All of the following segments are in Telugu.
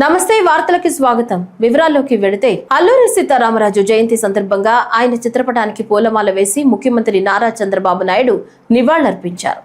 నమస్తే వార్తలకి స్వాగతం. వివరాల్లోకి వెళితే అల్లూరి సీతారామరాజు జయంతి సందర్భంగా ఆయన చిత్రపటానికి పూలమాల వేసి ముఖ్యమంత్రి నారా చంద్రబాబు నాయుడు నివాళులర్పించారు.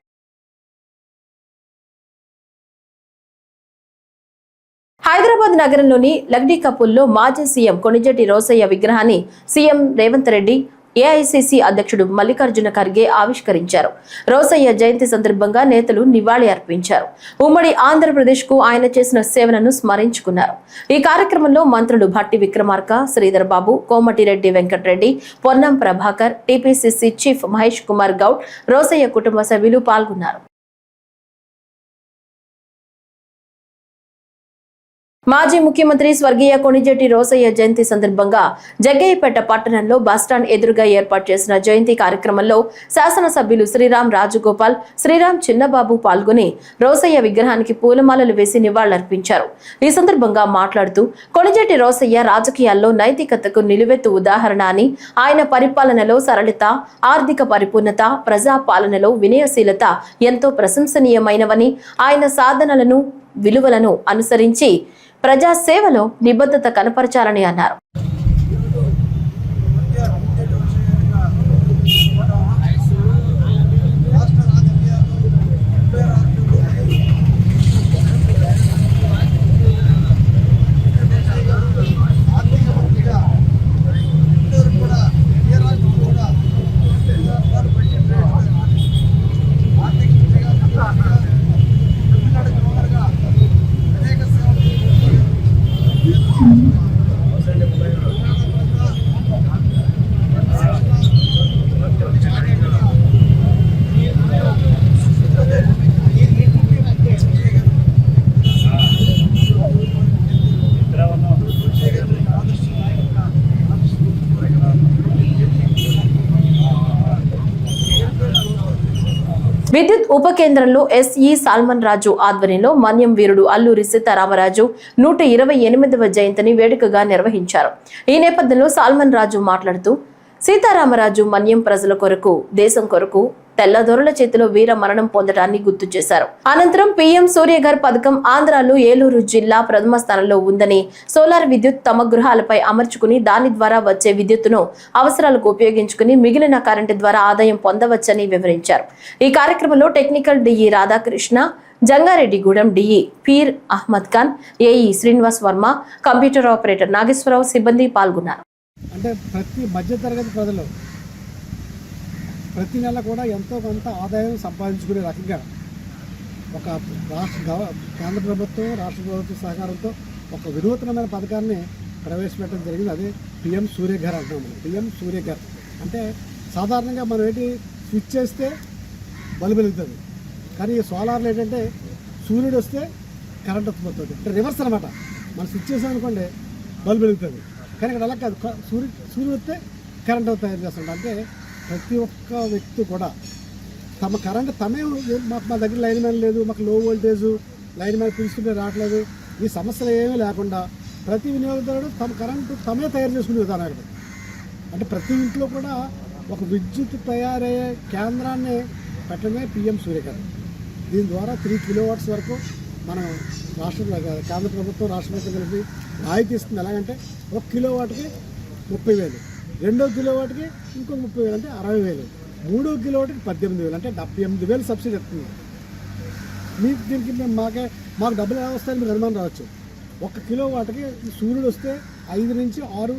హైదరాబాద్ నగరంలోని లగ్డీ కపుల్లో మాజీ సీఎం కొణిజెట్టి రోసయ్య విగ్రహాన్ని సీఎం రేవంత్ రెడ్డి ఏఐసీసీ అధ్యక్షుడు మల్లికార్జున ఖర్గే ఆవిష్కరించారు. రోసయ్య జయంతి సందర్భంగా నేతలు నివాళి అర్పించారు. ఉమ్మడి ఆంధ్రప్రదేశ్ కు ఆయన చేసిన సేవలను స్మరించుకున్నారు. ఈ కార్యక్రమంలో మంత్రులు భట్టి విక్రమార్క, శ్రీధర్ బాబు, కోమటిరెడ్డి వెంకటరెడ్డి, పొన్నం ప్రభాకర్, టీపీసీసీ చీఫ్ మహేష్ కుమార్ గౌడ్, రోసయ్య కుటుంబ సభ్యులు పాల్గొన్నారు. మాజీ ముఖ్యమంత్రి స్వర్గీయ కొణిజెట్టి రోసయ్య జయంతి సందర్భంగా జగ్గయ్యపేట పట్టణంలో బస్టాండ్ ఎదురుగా ఏర్పాటు చేసిన జయంతి కార్యక్రమంలో శాసనసభ్యులు శ్రీరామ్ రాజగోపాల్, శ్రీరామ్ చిన్నబాబు పాల్గొని రోసయ్య విగ్రహానికి పూలమాలలు వేసి నివాళులర్పించారు. ఈ సందర్భంగా మాట్లాడుతూ కొణిజెట్టి రోసయ్య రాజకీయాల్లో నైతికతకు నిలువెత్తు ఉదాహరణ అని, ఆయన పరిపాలనలో సరళత, ఆర్థిక పరిపూర్ణత, ప్రజాపాలనలో వినయశీలత ఎంతో ప్రశంసనీయమైనవని, ఆయన సాధనలను విలువలను అనుసరించి ప్రజాసేవలో నిబద్ధత కనపరచాలని అన్నారు. విద్యుత్ ఉప కేంద్రంలో ఎస్ఈ సాల్మన్ రాజు ఆధ్వర్యంలో మన్యం వీరుడు అల్లూరి సీతారామరాజు 128వ జయంతిని వేడుకగా నిర్వహించారు. ఈ నేపథ్యంలో సాల్మన్ రాజు మాట్లాడుతూ, సీతారామరాజు మన్యం ప్రజల కొరకు, దేశం కొరకు తెల్లదొరల చేతిలో వీర మరణం పొందడాన్ని గుర్తు చేశారు. అనంతరం పీఎం సూర్యఘర్ పథకం ఆంధ్రాలో ఏలూరు జిల్లా ప్రథమ స్థానంలో ఉందని, సోలార్ విద్యుత్ తమ గృహాలపై అమర్చుకుని దాని ద్వారా వచ్చే విద్యుత్తును అవసరాలకు ఉపయోగించుకుని మిగిలిన కరెంటు ద్వారా ఆదాయం పొందవచ్చని వివరించారు. ఈ కార్యక్రమంలో technical DE Radhakrishna, Jangareddygudem DE Peer Ahmed Khan, AE Srinivas Varma, computer operator Nageswara Rao సిబ్బంది పాల్గొన్నారు. అంటే ప్రతి మధ్యతరగతి ప్రజలు ప్రతి నెల కూడా ఎంతో కొంత ఆదాయం సంపాదించుకునే రకంగా ఒక కేంద్ర ప్రభుత్వం, రాష్ట్ర ప్రభుత్వం సహకారంతో ఒక వినూత్నమైన పథకాన్ని ప్రవేశపెట్టడం జరిగింది. అదే పిఎం సూర్యఘర్ అంటున్నాం. పిఎం సూర్యఘర్ అంటే సాధారణంగా మనం ఏంటి, స్విచ్ చేస్తే బల్బు వెలుగుతుంది. కానీ ఈ సోలార్లు ఏంటంటే సూర్యుడు వస్తే కరెంట్ ఉత్పత్తి అవుతుంది. అంటే రివర్స్ అనమాట. మనం స్విచ్ చేసామనుకోండి బల్బు వెలుగుతుంది. కానీ ఇక్కడ అలా కాదు, సూర్యుడు వస్తే కరెంట్ తయారు చేస్తుంటాం. అంటే ప్రతి ఒక్క వ్యక్తి కూడా తమ కరెంట్ తమే, మా దగ్గర లైన్ మ్యాన్ లేదు, మాకు లో వోల్టేజ్ లైన్ మ్యాన్ పిలుస్తుంటే రావట్లేదు, ఈ సమస్యలు ఏమీ లేకుండా ప్రతి వినియోగదారుడు తమ కరెంటు తమే తయారు చేసుకునే విధానం. అంటే ప్రతి ఇంట్లో కూడా ఒక విద్యుత్ తయారయ్యే కేంద్రాన్ని పెట్టడమే పిఎం సూర్యఘర్. దీని ద్వారా 3 కిలోవాట్స్ వరకు మనం కేంద్ర ప్రభుత్వం, రాష్ట్ర ప్రభుత్వం కలిపి రాయితీ ఇస్తుంది. ఎలాగంటే 1 కిలోవాట్కి 30,000, 2వ కిలోవాట్కి ఇంకో 30,000 అంటే 60,000, 3వ కిలోవాట్కి 18,000 అంటే 78,000 సబ్సిడీ ఇస్తుంది. మీకు దీనికి మాకు డబ్బులు ఎలా వస్తాయని మీరు అనుమానం రావచ్చు. 1 కిలోవాట్కి సూర్యుడు వస్తే 5 నుంచి 6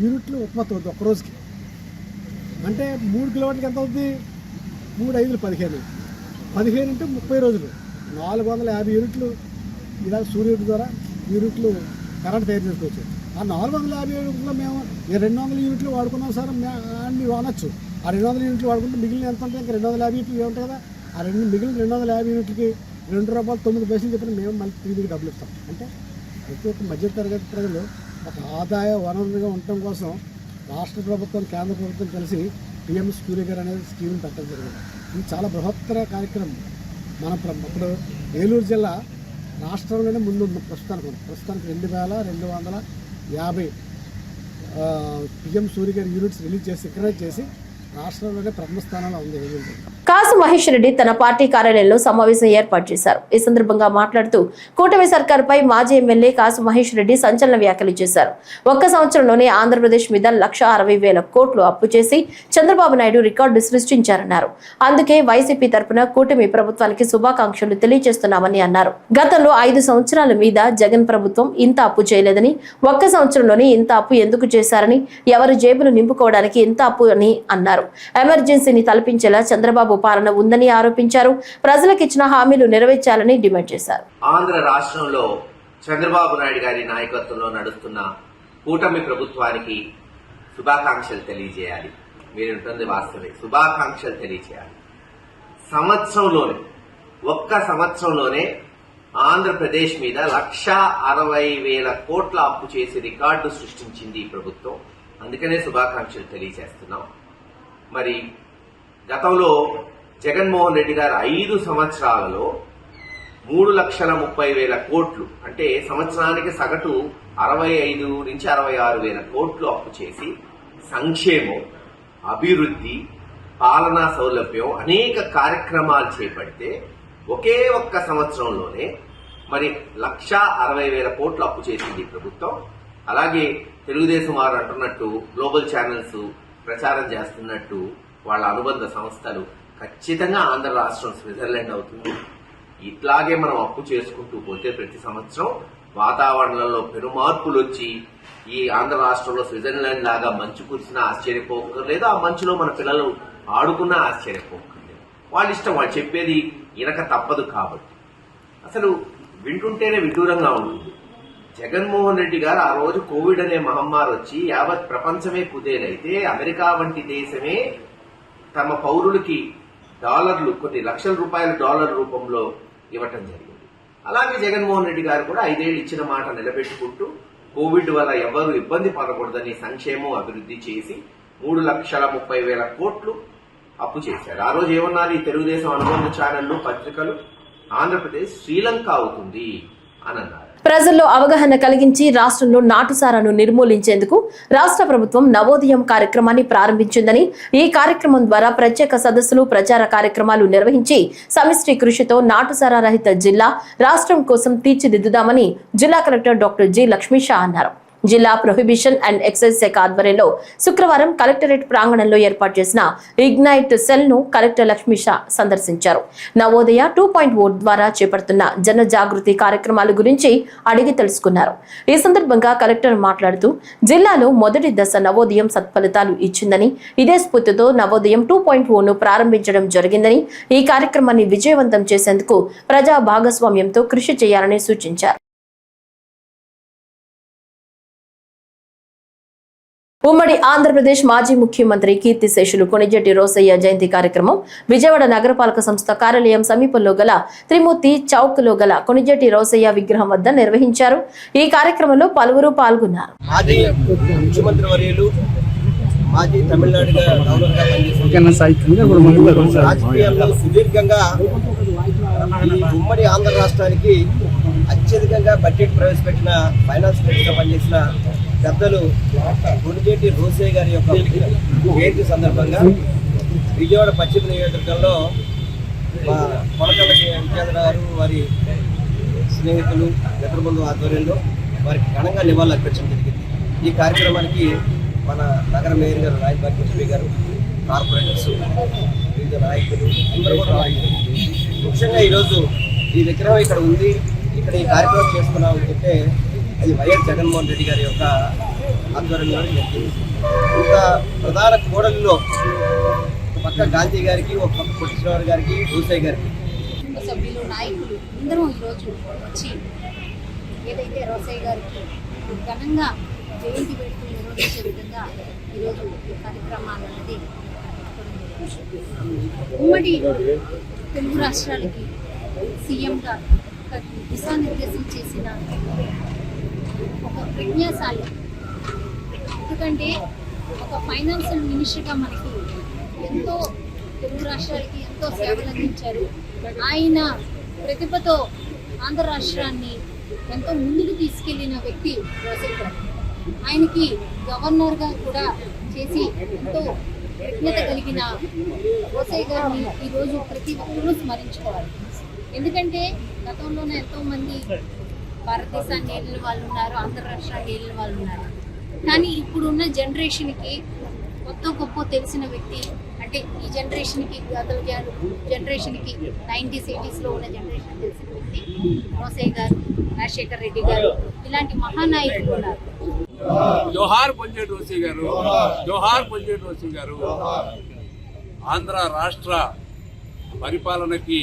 యూనిట్లు ఉత్పత్తి అవుతుంది ఒక రోజుకి. అంటే 3 కిలోవాట్కి ఎంత అవుతుంది? 3 5 15, 15 అంటే 30 రోజులు 450 యూనిట్లు ఇలా సూర్యుడి ద్వారా యూనిట్లు కరెంట్ తయారు చేసుకోవచ్చు. ఆ 450 యూనిట్లో మేము 200 యూనిట్లు వాడుకున్నాం సార్ అని అనొచ్చు. ఆ 200 యూనిట్లు వాడుకుంటే మిగిలిన ఎంత ఉంటే ఇంకా 250 యూనిట్లు ఉంటాయి కదా. ఆ మిగిలిన 250 యూనిట్లకి ₹2.09 చెప్పిన మేము మళ్ళీ తిరిగి డబ్బులు ఇస్తాం. అంటే ప్రతి ఒక్క మధ్యతరగతి ప్రజలు ఒక ఆదాయ వనరుగా ఉండటం కోసం రాష్ట్ర ప్రభుత్వం, కేంద్ర ప్రభుత్వం కలిసి పిఎం సూర్యఘర్ అనేది స్కీమ్ పెట్టడం జరిగింది. ఇది చాలా బృహత్తర కార్యక్రమం. ఇప్పుడు ఏలూరు జిల్లా రాష్ట్రంలోనే ముందు ప్రస్తుతానికి 2250 పిఎం సూర్యఘర్ యూనిట్స్ రిలీజ్ చేసి, సిక్రెట్ చేసి రాష్ట్రంలోనే ప్రథమ స్థానంలో ఉంది ఏజెన్సీ. కాసు మహేష్ రెడ్డి తన పార్టీ కార్యాలయంలో సమావేశం ఏర్పాటు చేశారు. ఈ సందర్భంగా మాట్లాడుతూ కూటమి సర్కారుపై మాజీ ఎమ్మెల్యే కాసు మహేష్ రెడ్డి సంచలన వ్యాఖ్యలు చేశారు. ఒక్క సంవత్సరంలోనే ఆంధ్రప్రదేశ్ మీద 1,60,000 కోట్లు అప్పు చేసి చంద్రబాబు నాయుడు రికార్డు సృష్టించారన్నారు. అందుకే వైసీపీ తరపున కూటమి ప్రభుత్వానికి శుభాకాంక్షలు తెలియజేస్తున్నామని అన్నారు. గతంలో 5 సంవత్సరాల మీద జగన్ ప్రభుత్వం ఇంత అప్పు చేయలేదని, ఒక్క సంవత్సరంలోనే ఇంత అప్పు ఎందుకు చేశారని, ఎవరి జేబులు నింపుకోవడానికి ఇంత అప్పు అని అన్నారు. ఎమర్జెన్సీని తలపించేలా చంద్రబాబు పాలన ఉందని ఆరోపించారు. ప్రజలకు ఇచ్చిన హామీలు నెరవేర్చాలని డిమాండ్ చేశారు. ఆంధ్ర రాష్ట్రంలో చంద్రబాబు నాయుడు గారి నాయకత్వంలో నడుస్తున్న కూటమి ప్రభుత్వానికి శుభాకాంక్షలు తెలియజేయాలి. మీరుంటుంది వాస్తవే, శుభాకాంక్షలు తెలియజేయాలి. ఒక్క సంవత్సరంలోనే ఆంధ్రప్రదేశ్ మీద 1,60,000 కోట్ల అప్పు చేసి రికార్డు సృష్టించింది ఈ ప్రభుత్వం. అందుకనే శుభాకాంక్షలు తెలియజేస్తున్నాం. మరి గతంలో జగన్మోహన్ రెడ్డి గారు 5 సంవత్సరాలలో 3,30,000 కోట్లు, అంటే సంవత్సరానికి సగటు 65 నుంచి 66,000 కోట్లు అప్పు చేసి సంక్షేమం, అభివృద్ధి, పాలనా సౌలభ్యం అనేక కార్యక్రమాలు చేపడితే ఒకే ఒక్క సంవత్సరంలోనే మరి 1,60,000 కోట్లు అప్పు చేసింది ప్రభుత్వం. అలాగే తెలుగుదేశం వారు అంటున్నట్టు గ్లోబల్ ఛానల్స్ ప్రచారం చేస్తున్నట్టు వాళ్ళ అనుబంధ సంస్థలు ఖచ్చితంగా ఆంధ్ర రాష్ట్రం స్విట్జర్లాండ్ అవుతుంది. ఇట్లాగే మనం అప్పు చేసుకుంటూ పోతే ప్రతి సంవత్సరం వాతావరణంలో పెనుమార్పులు వచ్చి ఈ ఆంధ్ర రాష్ట్రంలో స్విట్జర్లాండ్ లాగా మంచు కురిసినా ఆశ్చర్యపోకర్లేదు, ఆ మంచులో మన పిల్లలు ఆడుకున్నా ఆశ్చర్యపోకర్లేదు. వాళ్ళ ఇష్టం, వాళ్ళు చెప్పేది ఇనక తప్పదు. కాబట్టి అసలు వింటుంటేనే విడ్డూరంగా ఉంటుంది. జగన్మోహన్ రెడ్డి గారు ఆ రోజు కోవిడ్ అనే మహమ్మారి వచ్చి యావత్ ప్రపంచమే కుదేలైతే అమెరికా వంటి దేశమే తమ పౌరులకి డాలర్లు, కొన్ని లక్షల రూపాయల డాలర్ రూపంలో ఇవ్వటం జరిగింది. అలాగే జగన్మోహన్ రెడ్డి గారు కూడా 5 ఏళ్లు ఇచ్చిన మాట నిలబెట్టుకుంటూ కోవిడ్ వల్ల ఎవరు ఇబ్బంది పడకూడదని సంక్షేమం, అభివృద్ధి చేసి 3,30,000 కోట్లు అప్పు చేశారు. ఆ రోజు ఏమన్నారు ఈ తెలుగుదేశం అనుబంధ ఛానళ్లు, పత్రికలు? ఆంధ్రప్రదేశ్ శ్రీలంక అవుతుంది అని అన్నారు. ప్రజల్లో అవగాహన కలిగించి రాష్ట్రంలో నాటుసారాను నిర్మూలించేందుకు రాష్ట్ర ప్రభుత్వం నవోదయం కార్యక్రమాన్ని ప్రారంభించిందని, ఈ కార్యక్రమం ద్వారా ప్రత్యేక సదస్సులు, ప్రచార కార్యక్రమాలు నిర్వహించి సమిష్టి కృషితో నాటుసారా రహిత జిల్లా రాష్ట్రం కోసం తీర్చిదిద్దుదామని జిల్లా కలెక్టర్ డాక్టర్ జి. లక్ష్మీషా అన్నారు. జిల్లా ప్రొహిబిషన్ అండ్ ఎక్సైజ్ శాఖ ఆధ్వర్యంలో శుక్రవారం కలెక్టరేట్ ప్రాంగణంలో ఏర్పాటు చేసిన ఇగ్నైట్ సెల్ ను కలెక్టర్ లక్ష్మీషా సందర్శించారు. నవోదయ 2.0 ద్వారా చేపడుతున్న జన జాగృతి కార్యక్రమాల గురించి అడిగి తెలుసుకున్నారు. ఈ సందర్భంగా కలెక్టర్ మాట్లాడుతూ జిల్లాలో మొదటి దశ నవోదయం సత్ఫలితాలు ఇచ్చిందని, ఇదే స్ఫూర్తితో నవోదయం 2.0 ను ప్రారంభించడం జరిగిందని, ఈ కార్యక్రమాన్ని విజయవంతం చేసేందుకు ప్రజా భాగస్వామ్యంతో కృషి చేయాలని సూచించారు. ఉమ్మడి ఆంధ్రప్రదేశ్ మాజీ ముఖ్యమంత్రి కీర్తిశేషులు కొణిజెట్టి రోసయ్య జయంతి కార్యక్రమం విజయవాడ నగరపాలక సంస్థ కార్యాలయం సమీపంలో గల త్రిమూర్తి చౌక్ లో గల కొణిజెట్టి రోసయ్య విగ్రహం వద్ద నిర్వహించారు. ఈ కార్యక్రమంలో పలువురు పాల్గొన్నారు. మాజీ ముఖ్యమంత్రి వర్యులు, మాజీ తమిళనాడుగా గవర్నర్గా పనిచేసిన రాజకీయాల్లో సుదీర్ఘంగా ఈ ఉమ్మడి ఆంధ్ర రాష్ట్రానికి అత్యధికంగా బడ్జెట్ ప్రవేశపెట్టిన ఫైనాన్స్ మినిస్టర్గా పనిచేసిన పెద్దలు కొణిజెట్టి రోసయ్య గారి యొక్క జయంతి సందర్భంగా విజయవాడ పశ్చిమ నియోజకవర్గంలో మా కొనకళ్ళ విద్యాధర గారు, వారి స్నేహితులు, మిత్రబృందం ఆధ్వర్యంలో వారికి ఘనంగా నివాళులు అర్పించడం జరిగింది. ఈ కార్యక్రమానికి మన నగర మేయర్ గారు రాయబారి లక్ష్మి గారు, కార్పొరేటర్స్, వివిధ నాయకులు అందరూ కూడా రావాలి. ముఖ్యంగా ఈరోజు ఈ విగ్రహం ఇక్కడ ఉంది, ఇక్కడ ఈ కార్యక్రమం చేస్తున్నామని చెప్తే అది వైఎస్ జగన్మోహన్ రెడ్డి గారి యొక్క ఆధ్వర్యంలో జరిగింది. ఇంకా ప్రధాన కూడలిలో ఒక పక్క గాంధీ గారికి, ఒక పక్క కోటేశ్వరరావు గారికి, రోసయ్య గారికి సభ్యులు, నాయకులు అందరూ ఈరోజు వచ్చి ఏదైతే రోసయ్య గారికి ఘనంగా జయంతి వేడుకలు నిర్వహించే విధంగా ఈరోజు కార్యక్రమాలు అనేది ఉమ్మడి తెలుగు రాష్ట్రాలకి సీఎంగా దిశానిర్దేశం చేసిన ఒక ప్రజ్ఞాశాలి. ఎందుకంటే ఒక ఫైనాన్షియల్ మినిస్టర్గా మనకి ఎంతో తెలుగు రాష్ట్రాలకి ఎంతో సేవలు అందించారు. ఆయన ప్రతిభతో ఆంధ్ర రాష్ట్రాన్ని ఎంతో ముందుకు తీసుకెళ్లిన వ్యక్తి రోసయ్య గారు. ఆయనకి గవర్నర్గా కూడా చేసి ఎంతో ప్రజ్ఞత కలిగిన రోసయ్య గారిని ఈరోజు ప్రతి ఒక్కరూ స్మరించుకోవాలి. ఎందుకంటే గతంలోనే ఎంతోమంది భారతదేశాన్ని ఏలిన వాళ్ళు ఉన్నారు, ఆంధ్ర రాష్ట్రాన్ని ఏలిన వాళ్ళు ఉన్నారు. కానీ ఇప్పుడున్న జనరేషన్కి కొత్త గొప్ప తెలిసిన వ్యక్తి అంటే ఈ జనరేషన్కి గత జనరేషన్కి 90s 80s ఉన్న జనరేషన్ తెలిసిన వ్యక్తి రోసయ్య గారు, రాజశేఖర్ రెడ్డి గారు ఇలాంటి మహానాయకులు ఉన్నారు. జోహార్ పొంజేటి రోసయ్య గారు, జోహార్ పొంజేటి రోసయ్య గారు. ఆంధ్ర రాష్ట్ర పరిపాలనకి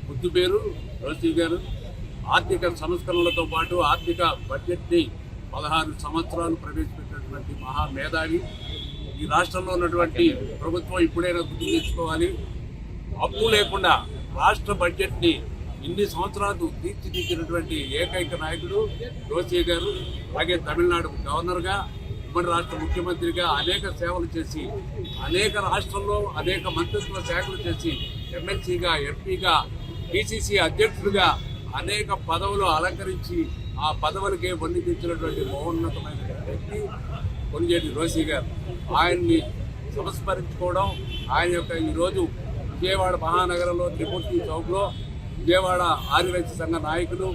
ముద్దు పేరు రోసయ్య గారు. ఆర్థిక సంస్కరణలతో పాటు ఆర్థిక బడ్జెట్ని 16 సంవత్సరాలు ప్రవేశపెట్టినటువంటి మహామేధావి. ఈ రాష్ట్రంలో ఉన్నటువంటి ప్రభుత్వం ఇప్పుడైనా గుర్తు తెచ్చుకోవాలి. అప్పు లేకుండా రాష్ట్ర బడ్జెట్ని ఇన్ని సంవత్సరాలు తీర్చిదిద్దినటువంటి ఏకైక నాయకుడు రోసయ్య గారు. అలాగే తమిళనాడు గవర్నర్గా, ఉమ్మడి రాష్ట్ర ముఖ్యమంత్రిగా అనేక సేవలు చేసి, అనేక రాష్ట్రంలో అనేక మంత్రిత్వ శాఖలు చేసి, ఎమ్మెల్సీగా, ఎంపీగా, పిసిసి అధ్యక్షుడిగా అనేక పదవులు అలంకరించి ఆ పదవులకే వన్ని తెచ్చినటువంటి మహోన్నతమైన వ్యక్తి పొంజేటి రోసయ్య గారు. ఆయన్ని సంస్మరించుకోవడం, ఆయన యొక్క ఈరోజు విజయవాడ మహానగరంలో త్రిమూర్తి చౌక్లో విజయవాడ ఆదివాసీ సంఘ నాయకులు,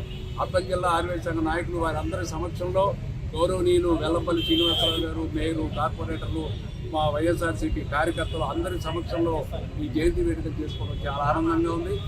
అప్పం జిల్లా ఆదివాసీ సంఘ నాయకులు వారందరి సమక్షంలో గౌరవనీయులు వెల్లంపల్లి శ్రీనివాసరావు గారు, మేయరు, కార్పొరేటర్లు, మా వైఎస్ఆర్సీపీ కార్యకర్తలు అందరి సమక్షంలో ఈ జయంతి వేడుకలు చేసుకోవడం చాలా ఆనందంగా ఉంది.